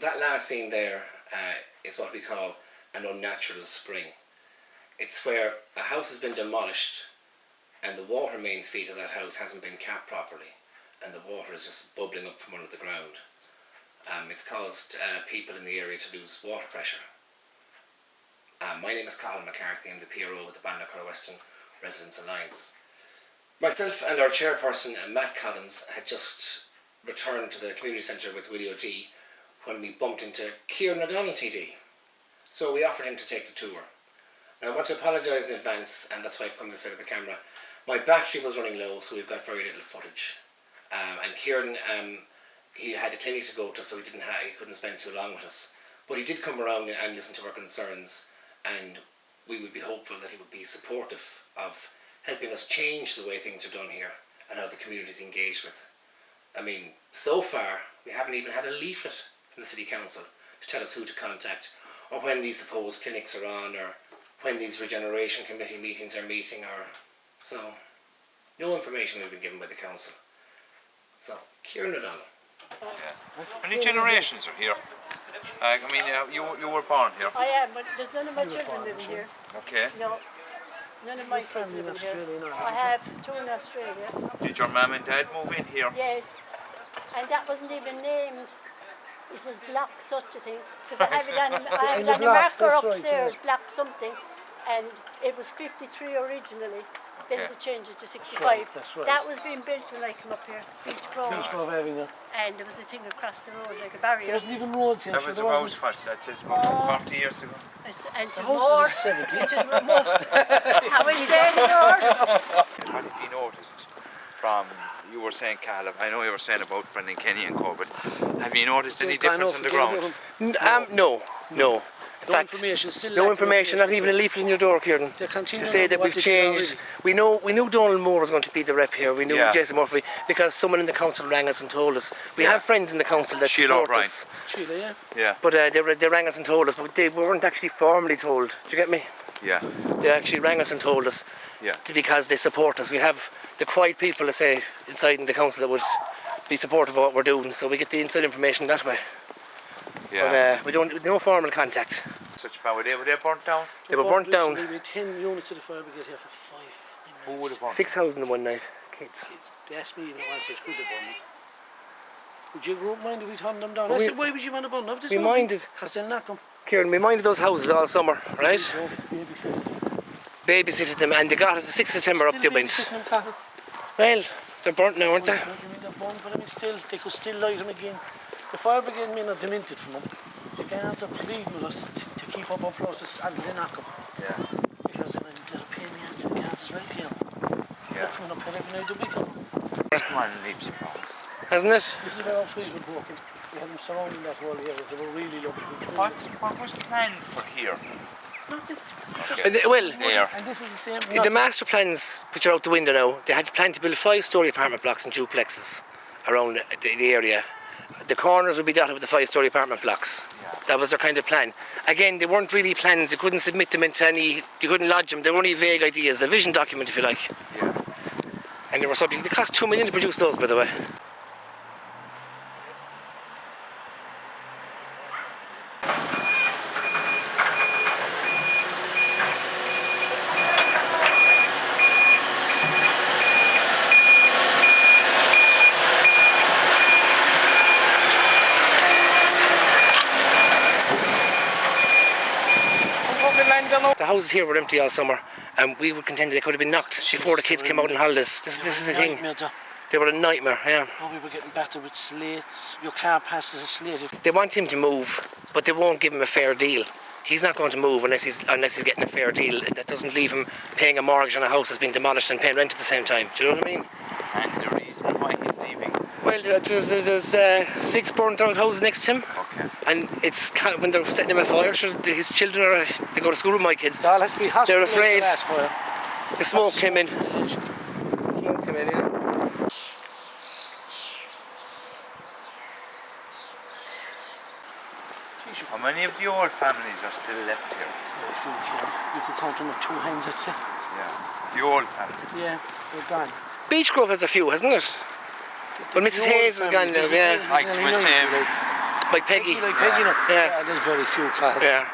That last scene there is what we call an unnatural spring. It's where a house has been demolished and the water mains feed of that house hasn't been capped properly, and the water is just bubbling up from under the ground. It's caused people in the area to lose water pressure. My name is Colin McCarthy. I'm the PRO with the Ballinacurra Weston Residents Alliance. Myself and our chairperson, Matt Collins, had just returned to the community centre with Willie O'D when we bumped into Kieran O'Donnell TD. So we offered him to take the tour. Now I want to apologise in advance, and that's why I've come to the side of the camera. My battery was running low, so we've got very little footage. And Kieran, he had a clinic to go to, so he couldn't spend too long with us. But he did come around and listen to our concerns, and we would be hopeful that he would be supportive of helping us change the way things are done here and how the community is engaged with. I mean, so far we haven't even had a leaflet from the City Council to tell us who to contact, or when these supposed clinics are on, or when these Regeneration Committee meetings are meeting, or so. No information we've been given by the Council. So, Kieran O'Donnell. Yes. How many generations are here? I mean, you were born here. I am, but there's none of my children living here. Okay. No, none of my kids living here. I have two in Australia. Did your mum and dad move in here? Yes, and that wasn't even named. It was Block such a thing, because I have it on a marker upstairs, Block something, and it was 53 originally. Then they changed it to 65. That's right. That was being built when I came up here, Beach Grove. Beach Grove Avenue. And there was a thing across the road, like a barrier. There wasn't even roads here. That was about, what, that's about 40 years ago? And it was more. 70. It was more. How we say it, Lord? What have you noticed from, you were saying, Caleb, I know you were saying about Brendan Kenny and co, but have you noticed any difference on the ground? No. In fact, no information, not even a leaflet in your door, Kieran, to say that we've changed. We knew Donald Moore was going to be the rep here. We knew Jason Murphy because someone in the council rang us and told us. We have friends in the council that support us. Sheila, yeah. But they rang us and told us, but we weren't actually formally told. Do you get me? Yeah. They actually rang us and told us because they support us. We have the quiet people, let's say, inside in the council that would be supportive of what we're doing, so we get the inside information that way. Yeah. But no formal contact. Such bad, were they burnt down? They were burnt down. We had 10 units of the fire brigade here for 5 nights. Who would have burnt 6,000 in one night. Kids. They asked me even at one stage, could they burn them? Would you mind if we turned them down? I said, why would you want to burn them? We minded. Because they'll knock them. Kieran, we minded those houses all summer, right? Babysitted them, and they got us the 6th of September up they went. Well, they're burnt now, aren't they? They're burnt, but I mean, still, they could still light them again. The fire brigade may not demented from them. The guards are pleading with us to keep up our process and they knock them. Yeah. Because they're a pain in the ass to the guards as well, Kieran. They're coming up here every night of the week. It's come on in leaps and bounds. Hasn't it? This is where our trees were broken. We had them surrounding that whole area. They were really lovely. What was planned for here? Nothing. And this is the same. The master plans, which are out the window now, they had planned to build 5-storey apartment blocks and duplexes around the area. The corners would be dotted with the 5-storey apartment blocks. Yeah. That was their kind of plan. Again, they weren't really plans. You couldn't submit them into any. You couldn't lodge them. They were only vague ideas, a vision document, if you like. Yeah. And they were subject. They cost $2 million to produce those, by the way. The houses here were empty all summer, and we would contend they could have been knocked before the kids came out on holidays. This is the thing. They were a nightmare, yeah. Oh, we were getting battered with slates. Your car passes a slate. They want him to move, but they won't give him a fair deal. He's not going to move unless he's getting a fair deal. That doesn't leave him paying a mortgage on a house that's been demolished and paying rent at the same time. Do you know what I mean? And the reason why he's leaving? Well, there's 6 burnt out houses next to him. Okay. And it's when they're setting him afire, his children they go to school with my kids. They're afraid. The smoke came in. Smoke came in, yeah. How many of the old families are still left here? You could count them with 2 hands, I'd say. Yeah. The old families? Yeah, they're gone. Beach Grove has a few, hasn't it? But Mrs. Hayes is gone now, yeah. Like we're saying, Like Peggy. Like Peggy, you know. Yeah. There's very few cars. Yeah.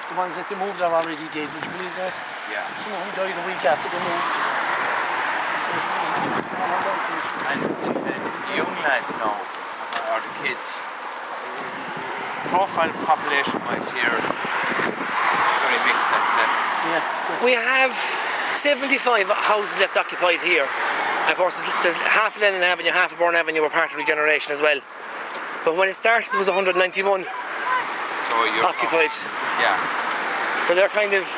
The ones that they moved are already dead, would you believe that? Yeah. Some of them died a week after they moved. And the young lads now, or the kids, profile population wise here, very mixed, I'd say. Yeah. We have 75 houses left occupied here. Of course, there's half of Lennon Avenue, half of Bourne Avenue were part of Regeneration as well. But when it started, there was 191 So you're occupied. Yeah. So they're kind of...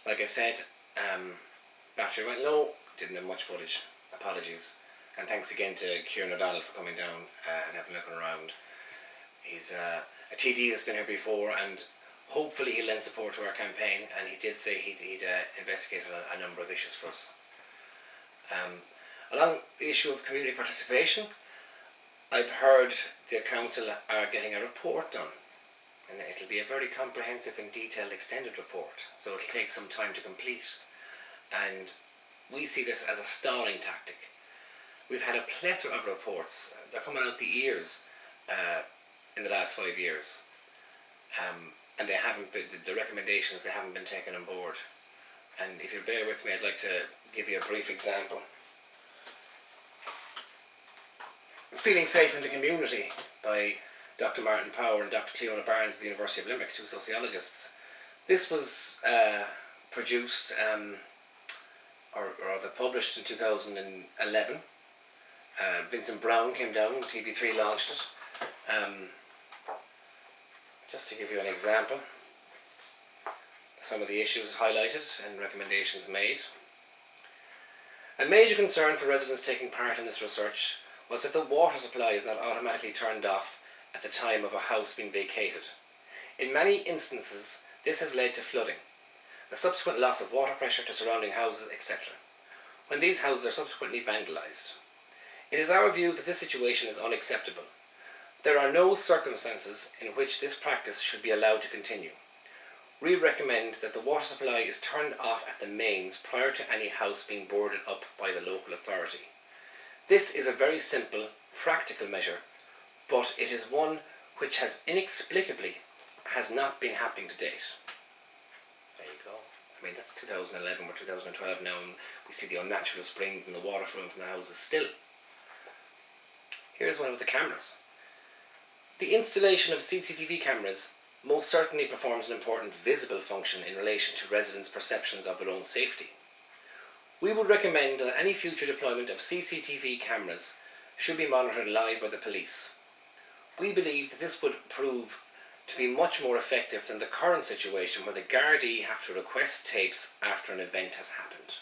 Like I said, battery went low, didn't have much footage. Apologies. And thanks again to Kieran O'Donnell for coming down and having a look around. He's a TD that's been here before, and hopefully he'll lend support to our campaign, and he did say he'd investigated a number of issues for us. Along the issue of community participation, I've heard the council are getting a report done, and it'll be a very comprehensive and detailed extended report, so it'll take some time to complete. And we see this as a stalling tactic. We've had a plethora of reports, they're coming out the ears in the last 5 years, and they haven't been, the recommendations, they haven't been taken on board. And if you bear with me, I'd like to give you a brief example. Feeling Safe in the Community by Dr. Martin Power and Dr. Cleona Barnes of the University of Limerick, two sociologists. This was produced or rather published in 2011. Vincent Brown came down, TV3 launched it. Just to give you an example, some of the issues highlighted and recommendations made. A major concern for residents taking part in this research was that the water supply is not automatically turned off at the time of a house being vacated. In many instances, this has led to flooding, the subsequent loss of water pressure to surrounding houses, etc., when these houses are subsequently vandalised. It is our view that this situation is unacceptable. There are no circumstances in which this practice should be allowed to continue. We recommend that the water supply is turned off at the mains prior to any house being boarded up by the local authority. This is a very simple, practical measure, but it is one which has inexplicably has not been happening to date. There you go. I mean, that's 2011, we're 2012 now, and we see the unnatural springs and the water flowing from the houses still. Here's one with the cameras. The installation of CCTV cameras most certainly performs an important visible function in relation to residents' perceptions of their own safety. We would recommend that any future deployment of CCTV cameras should be monitored live by the police. We believe that this would prove to be much more effective than the current situation where the Gardaí have to request tapes after an event has happened.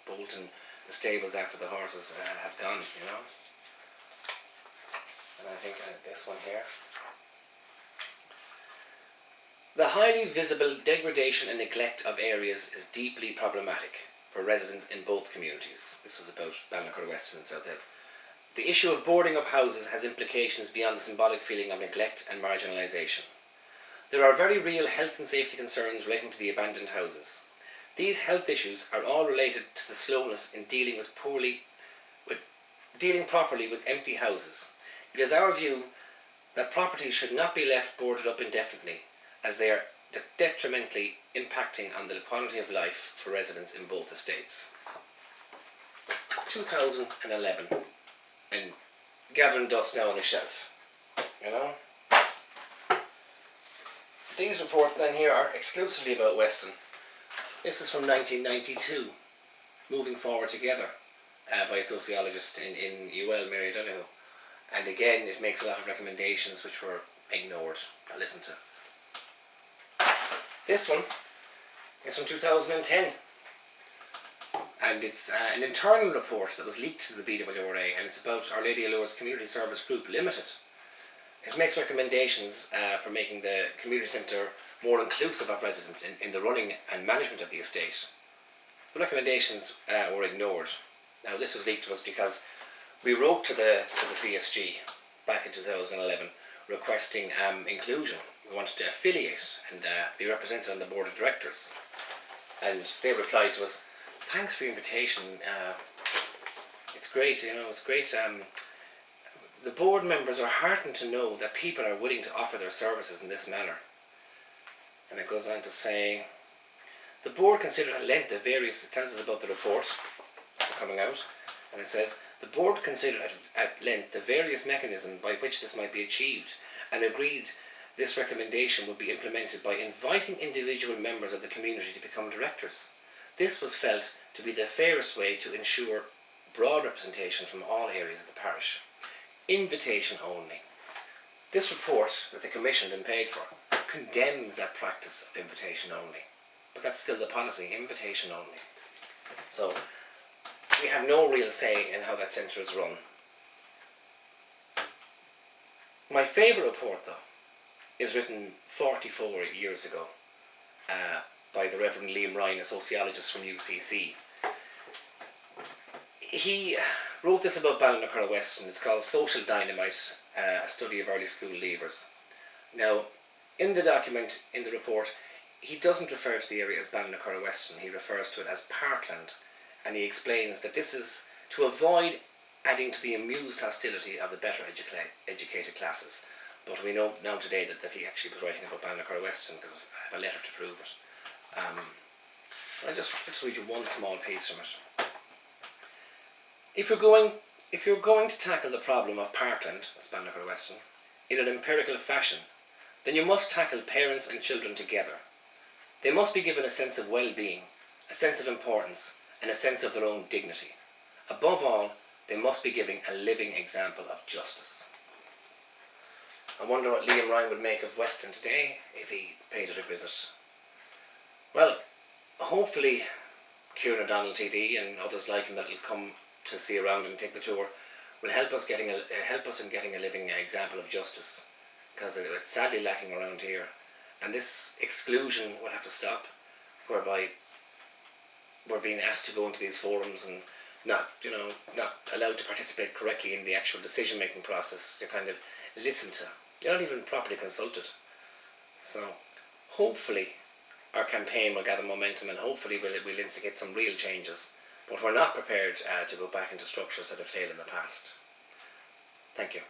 Bolton, the stables after the horses have gone, you know. And I think this one here. The highly visible degradation and neglect of areas is deeply problematic for residents in both communities. This was about Ballinacurra Weston and South Hill. The issue of boarding up houses has implications beyond the symbolic feeling of neglect and marginalisation. There are very real health and safety concerns relating to the abandoned houses. These health issues are all related to the slowness in dealing properly with empty houses. It is our view that properties should not be left boarded up indefinitely, as they are detrimentally impacting on the quality of life for residents in both estates. 2011, and gathering dust now on the shelf, you know. These reports then here are exclusively about Weston. This is from 1992, Moving Forward Together, by a sociologist in UL, Mary Donoghue. And again, it makes a lot of recommendations which were ignored or listened to. This one is from 2010, and it's an internal report that was leaked to the BWRA, and it's about Our Lady of Lourdes Community Service Group Limited. It makes recommendations for making the community centre more inclusive of residents in the running and management of the estate. The recommendations were ignored. Now, this was leaked to us because we wrote to the CSG back in 2011 requesting inclusion. We wanted to affiliate and be represented on the board of directors, and they replied to us, "Thanks for your invitation. It's great, you know. It's great the board members are heartened to know that people are willing to offer their services in this manner. And it goes on to say, the board considered at length the various, it tells us about the report coming out, and it says, the board considered at length the various mechanisms by which this might be achieved, and agreed this recommendation would be implemented by inviting individual members of the community to become directors. This was felt to be the fairest way to ensure broad representation from all areas of the parish. Invitation only. This report that they commissioned and paid for condemns that practice of invitation only. But that's still the policy, invitation only. So we have no real say in how that centre is run. My favourite report, though, is written 44 years ago by the Reverend Liam Ryan, a sociologist from UCC. He wrote this about Ballinacurra Weston. It's called Social Dynamite, a study of early school leavers. Now, in the document, in the report, he doesn't refer to the area as Ballinacurra Weston. He refers to it as Parkland, and he explains that this is to avoid adding to the amused hostility of the better educated classes. But we know now today that he actually was writing about Ballinacurra Weston, because I have a letter to prove it. I'll just read you one small piece from it. If you're going to tackle the problem of Parkland, that's Ballinacurra Weston, in an empirical fashion, then you must tackle parents and children together. They must be given a sense of well-being, a sense of importance, and a sense of their own dignity. Above all, they must be giving a living example of justice. I wonder what Liam Ryan would make of Weston today if he paid it a visit. Well, hopefully Kieran O'Donnell TD and others like him that will come to see around and take the tour will help us in getting a living example of justice, because it's sadly lacking around here, and this exclusion will have to stop, whereby we're being asked to go into these forums and not allowed to participate correctly in the actual decision making process. You're kind of listened to, you're not even properly consulted. So hopefully our campaign will gather momentum, and hopefully we'll instigate some real changes. But we're not prepared to go back into structures that have failed in the past. Thank you.